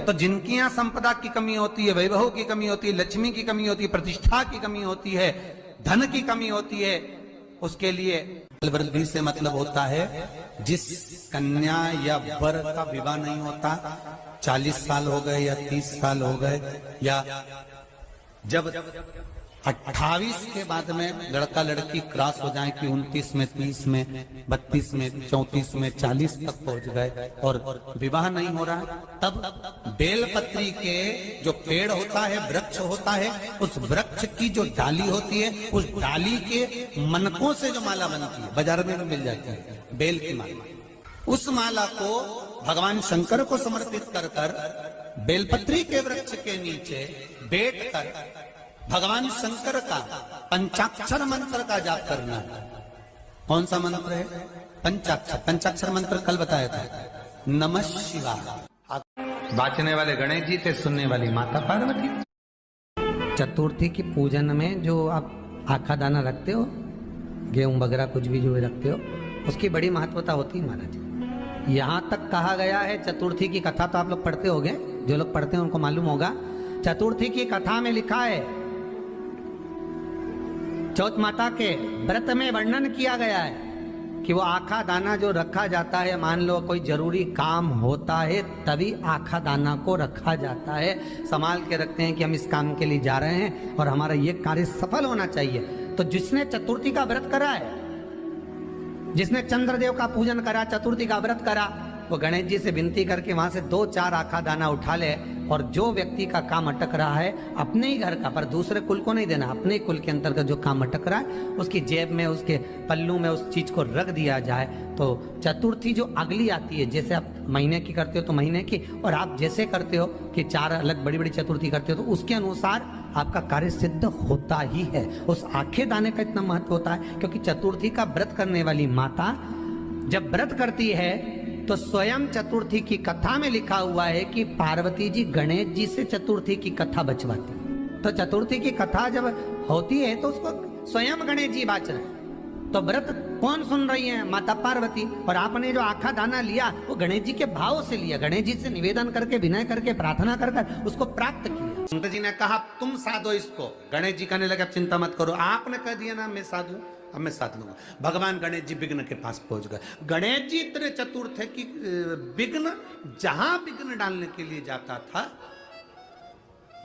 तो जिनकी यहाँ संपदा की कमी होती है, वैभव की कमी होती है, लक्ष्मी की कमी होती है, प्रतिष्ठा की कमी होती है, धन की कमी होती है, उसके लिए वृद्धि से मतलब होता है जिस कन्या या वर का विवाह नहीं होता, 40 साल हो गए या 30 साल हो गए, या जब 28 के बाद में लड़का लड़की क्रॉस हो जाए कि 29 में, 30 में, 32 में, 34 में, 40 तक पहुंच गए और विवाह नहीं हो रहा है, तब बेलपत्री के जो पेड़ होता है, वृक्ष होता है, उस वृक्ष की जो डाली होती है, उस डाली के मनकों से जो माला बनती है, बाजार में मिल जाती है बेल की माला, उस माला को भगवान शंकर को समर्पित कर कर बेलपत्री के वृक्ष के नीचे बैठकर भगवान शंकर का पंचाक्षर मंत्र का जाप करना है। कौन सा मंत्र है? पंचाक्षर। पंचाक्षर मंत्र कल बताया था, नमः शिवाय। बाचने वाले गणेश जी थे, सुनने वाली माता पार्वती। चतुर्थी की पूजन में जो आप आखा दाना रखते हो, गेहूं वगैरह कुछ भी जो रखते हो, उसकी बड़ी महत्वता होती है महाराज। यहाँ तक कहा गया है, चतुर्थी की कथा तो आप लोग पढ़ते होंगे, जो लोग पढ़ते हैं उनको मालूम होगा। चतुर्थी की कथा में लिखा है, चौथ माता के व्रत में वर्णन किया गया है कि वो आखा दाना जो रखा जाता है, मान लो कोई जरूरी काम होता है तभी आखा दाना को रखा जाता है, संभाल के रखते हैं कि हम इस काम के लिए जा रहे हैं और हमारा ये कार्य सफल होना चाहिए। तो जिसने चतुर्थी का व्रत करा है, जिसने चंद्रदेव का पूजन करा, चतुर्थी का व्रत करा, वो गणेश जी से विनती करके वहां से 2-4 आखा दाना उठा ले, और जो व्यक्ति का काम अटक रहा है अपने ही घर का, पर दूसरे कुल को नहीं देना, अपने कुल के अंतर्गत जो काम अटक रहा है उसकी जेब में, उसके पल्लू में उस चीज को रख दिया जाए। तो चतुर्थी जो अगली आती है, जैसे आप महीने की करते हो तो महीने की, और आप जैसे करते हो कि 4 अलग बड़ी बड़ी चतुर्थी करते हो, तो उसके अनुसार आपका कार्य सिद्ध होता ही है। उस आखे दाने का इतना महत्व होता है क्योंकि चतुर्थी का व्रत करने वाली माता जब व्रत करती है तो स्वयं चतुर्थी की कथा में लिखा हुआ है कि पार्वती जी गणेश जी से चतुर्थी की कथा बचवाती। तो चतुर्थी की कथा जब होती है तो उसको स्वयं गणेश जी बाच रहे हैं। तो व्रत कौन सुन रही है? माता पार्वती। और आपने जो आखा दाना लिया वो गणेश जी के भाव से लिया, गणेश जी से निवेदन करके, विनय करके, प्रार्थना कर कर उसको प्राप्त किया। शंकर जी ने कहा तुम साधो इसको, गणेश जी कहने लगे चिंता मत करो, आपने कह दिया ना मैं साधु, अब मैं साध लूंगा। भगवान गणेश जी विघ्न के पास पहुंच गए। गणेश जी इतने चतुर थे कि विघ्न, जहां विघ्न डालने के लिए जाता था,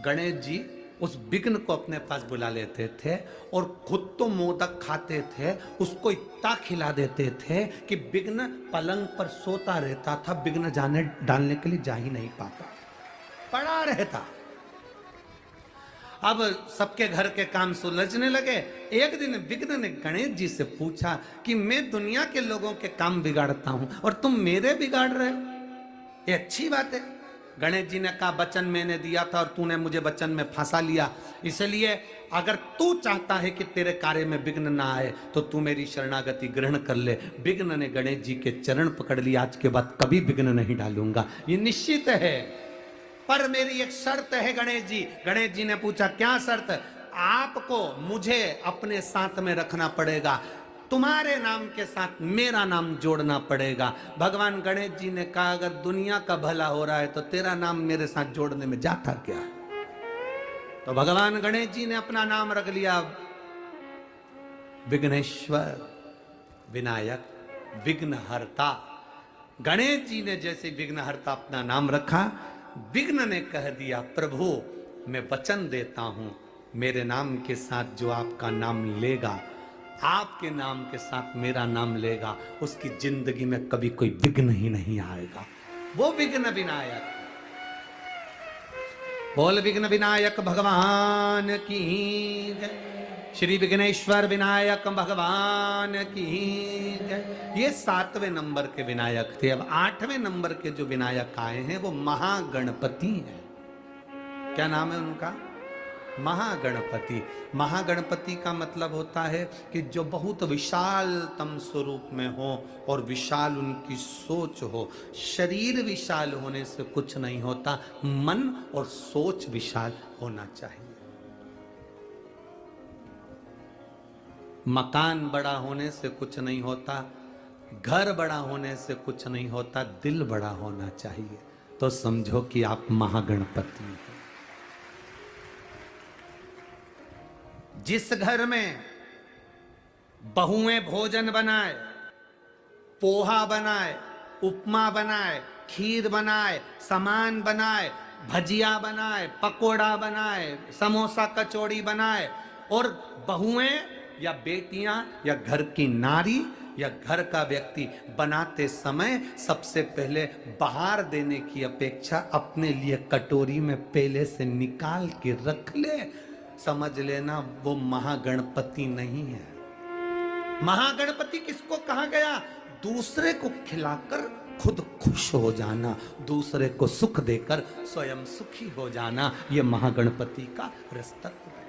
गणेश जी उस विघ्न को अपने पास बुला लेते थे और खुद तो मोदक खाते थे, उसको इतना खिला देते थे कि विघ्न पलंग पर सोता रहता था, विघ्न जाने डालने के लिए जा ही नहीं पाता, पड़ा रहता। अब सबके घर के काम सुलझने लगे। एक दिन विघ्न ने गणेश जी से पूछा कि मैं दुनिया के लोगों के काम बिगाड़ता हूं और तुम मेरे बिगाड़ रहे हो, ये अच्छी बात है। गणेश जी ने कहा वचन मैंने दिया था और तूने मुझे वचन में फंसा लिया, इसलिए अगर तू चाहता है कि तेरे कार्य में विघ्न ना आए तो तू मेरी शरणागति ग्रहण कर ले। विघ्न ने गणेश जी के चरण पकड़ लिया, आज के बाद कभी विघ्न नहीं डालूंगा, ये निश्चित है, पर मेरी एक शर्त है गणेश जी। गणेश जी ने पूछा क्या शर्त? आपको मुझे अपने साथ में रखना पड़ेगा, तुम्हारे नाम के साथ मेरा नाम जोड़ना पड़ेगा। भगवान गणेश जी ने कहा अगर दुनिया का भला हो रहा है तो तेरा नाम मेरे साथ जोड़ने में जाता क्या? तो भगवान गणेश जी ने अपना नाम रख लिया विघ्नेश्वर, विनायक, विघ्नहर्ता। गणेश जी ने जैसे विघ्नहर्ता अपना नाम रखा, विघ्न ने कह दिया प्रभु मैं वचन देता हूं, मेरे नाम के साथ जो आपका नाम लेगा, आपके नाम के साथ मेरा नाम लेगा, उसकी जिंदगी में कभी कोई विघ्न ही नहीं आएगा। वो विघ्न विनायक। बोल विघ्न विनायक भगवान की जय। श्री विघ्नेश्वर विनायक भगवान की जय। ये 7वें नंबर के विनायक थे। अब 8वें नंबर के जो विनायक आए हैं वो महागणपति हैं। क्या नाम है उनका? महागणपति। महागणपति का मतलब होता है कि जो बहुत विशालतम स्वरूप में हो और विशाल उनकी सोच हो। शरीर विशाल होने से कुछ नहीं होता, मन और सोच विशाल होना चाहिए। मकान बड़ा होने से कुछ नहीं होता, घर बड़ा होने से कुछ नहीं होता, दिल बड़ा होना चाहिए। तो समझो कि आप महागणपति हैं। जिस घर में बहुएं भोजन बनाए, पोहा बनाए, उपमा बनाए, खीर बनाए, सामान बनाए, भजिया बनाए, पकोड़ा बनाए, समोसा कचौड़ी बनाए, और बहुएं या बेटियां या घर की नारी या घर का व्यक्ति बनाते समय सबसे पहले बाहर देने की अपेक्षा अपने लिए कटोरी में पहले से निकाल के रख ले, समझ लेना वो महागणपति नहीं है। महागणपति किसको कहा गया? दूसरे को खिलाकर खुद खुश हो जाना, दूसरे को सुख देकर स्वयं सुखी हो जाना, यह महागणपति का रस्तत्व है।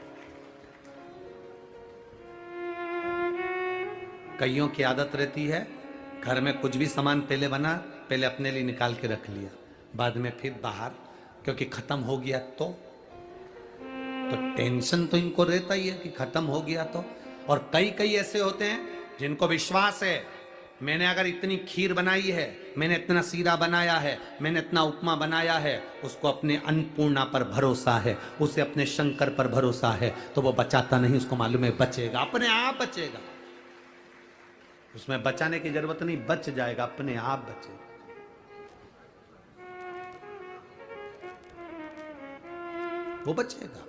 कईयों की आदत रहती है घर में कुछ भी सामान पहले बना, पहले अपने लिए निकाल के रख लिया, बाद में फिर बाहर, क्योंकि खत्म हो गया तो टेंशन तो इनको रहता ही है कि खत्म हो गया तो। और कई ऐसे होते हैं जिनको विश्वास है मैंने अगर इतनी खीर बनाई है, मैंने इतना सीरा बनाया है, मैंने इतना उपमा बनाया है, उसको अपने अन्नपूर्णा पर भरोसा है, उसे अपने शंकर पर भरोसा है, तो वो बचाता नहीं, उसको मालूम है बचेगा, अपने आप बचेगा, उसमें बचाने की जरूरत नहीं, बच जाएगा, अपने आप बचेगा। वो बचेगा।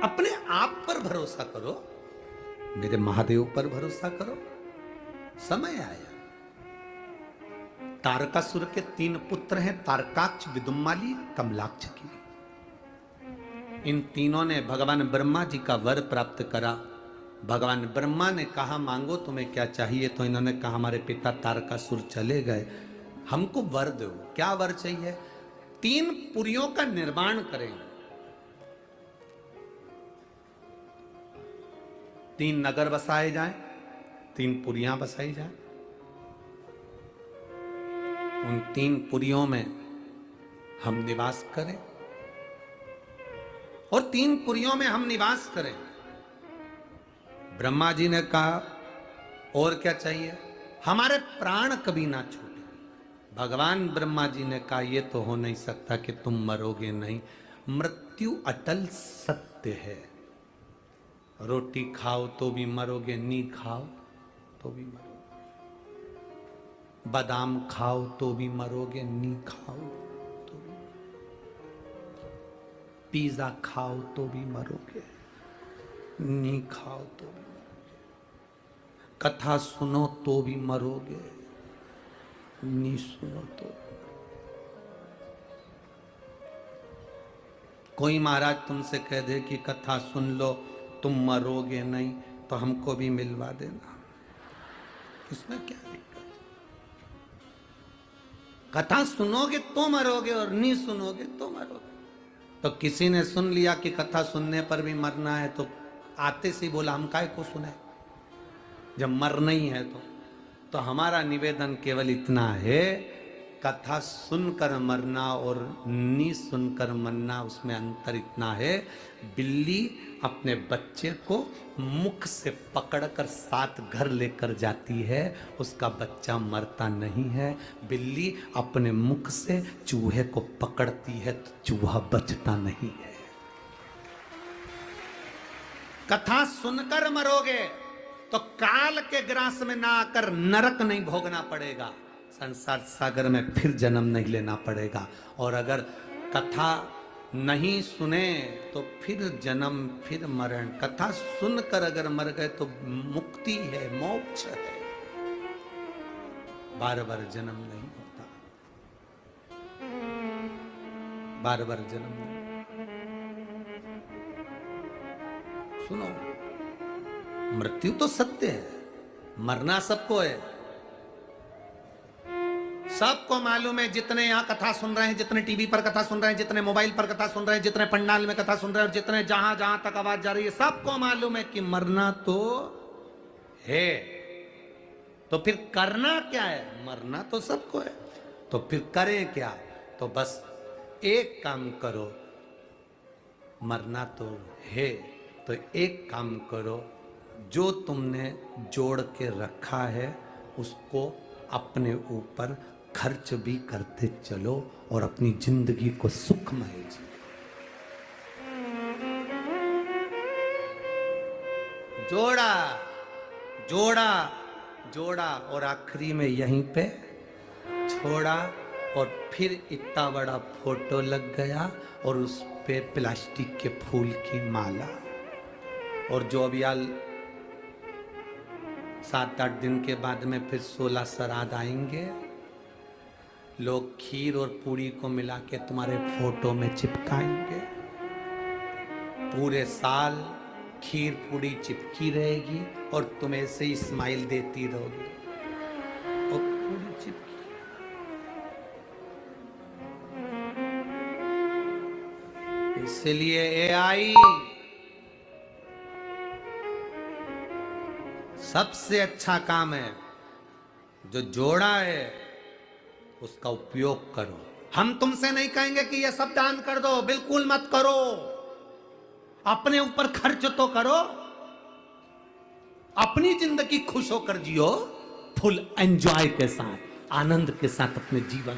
अपने आप पर भरोसा करो, मेरे महादेव पर भरोसा करो, समय आया। तारकासुर के 3 पुत्र हैं, तारकाक्ष, विदुम्माली, कमलाक्ष की। इन तीनों ने भगवान ब्रह्मा जी का वर प्राप्त करा। भगवान ब्रह्मा ने कहा मांगो तुम्हें क्या चाहिए, तो इन्होंने कहा हमारे पिता तारकासुर चले गए, हमको वर दो। क्या वर चाहिए? 3 पुरियों का निर्माण करें, 3 नगर बसाए जाएं, 3 पुरियां बसाई जाएं, उन 3 पुरियों में हम निवास करें, और 3 पुरियों में हम निवास करें। ब्रह्मा जी ने कहा और क्या चाहिए? हमारे प्राण कभी ना छूटे। भगवान ब्रह्मा जी ने कहा यह तो हो नहीं सकता कि तुम मरोगे नहीं, मृत्यु अटल सत्य है, रोटी खाओ तो भी मरोगे, नी खाओ तो भी मरोगे, बादाम खाओ तो भी मरोगे, नी खाओ तो भी मरोगे, पिज्जा खाओ तो भी मरोगे, नी खाओ तो भी मरोगे, कथा सुनो तो भी मरोगे, नी सुनो तो भी मरोगे। कोई महाराज तुमसे कह दे कि कथा सुन लो तुम मरोगे नहीं, तो हमको भी मिलवा देना, इसमें क्या दिक्कत? कथा सुनोगे तो मरोगे और नहीं सुनोगे तो मरोगे। तो किसी ने सुन लिया कि कथा सुनने पर भी मरना है, तो आते से बोला हम काय को सुने, जब मरना ही है तो हमारा निवेदन केवल इतना है, कथा सुनकर मरना और नी सुनकर मरना, उसमें अंतर इतना है, बिल्ली अपने बच्चे को मुख से पकड़कर साथ घर लेकर जाती है, उसका बच्चा मरता नहीं है। बिल्ली अपने मुख से चूहे को पकड़ती है तो चूहा बचता नहीं है। कथा सुनकर मरोगे तो काल के ग्रास में ना आकर नरक नहीं भोगना पड़ेगा, संसार सागर में फिर जन्म नहीं लेना पड़ेगा। और अगर कथा नहीं सुने तो फिर जन्म, फिर मरण। कथा सुनकर अगर मर गए तो मुक्ति है, मोक्ष है, बार बार जन्म नहीं होता, बार बार जन्म नहीं। सुनो, मृत्यु तो सत्य है, मरना सबको है, सबको मालूम है। जितने यहां कथा सुन रहे हैं, जितने टीवी पर कथा सुन रहे हैं, जितने मोबाइल पर कथा सुन रहे हैं, जितने पंडाल में कथा सुन रहे हैं, और जितने जहां जहां तक आवाज जा रही है, सबको मालूम है कि मरना तो है। तो फिर करना क्या है? मरना तो सबको है, तो फिर करें क्या? तो बस एक काम करो, मरना तो है तो एक काम करो, जो तुमने जोड़ के रखा है उसको अपने ऊपर खर्च भी करते चलो और अपनी जिंदगी को सुखमय जियो। जोड़ा जोड़ा जोड़ा और आखिरी में यहीं पे छोड़ा, और फिर इतना बड़ा फोटो लग गया और उस पे प्लास्टिक के फूल की माला। और जो अब यार 7-8 दिन के बाद में फिर 16 श्राद्ध आएंगे, लोग खीर और पूरी को मिला के तुम्हारे फोटो में चिपकाएंगे। पूरे साल खीर पूरी चिपकी रहेगी और तुम ऐसे ही स्माइल देती रहोगी और पूरी चिपकी। इसलिए एआई सबसे अच्छा काम है, जो जोड़ा है उसका उपयोग करो। हम तुमसे नहीं कहेंगे कि ये सब दान कर दो, बिल्कुल मत करो। अपने ऊपर खर्च तो करो, अपनी जिंदगी खुश होकर जियो, फुल एंजॉय के साथ, आनंद के साथ अपने जीवन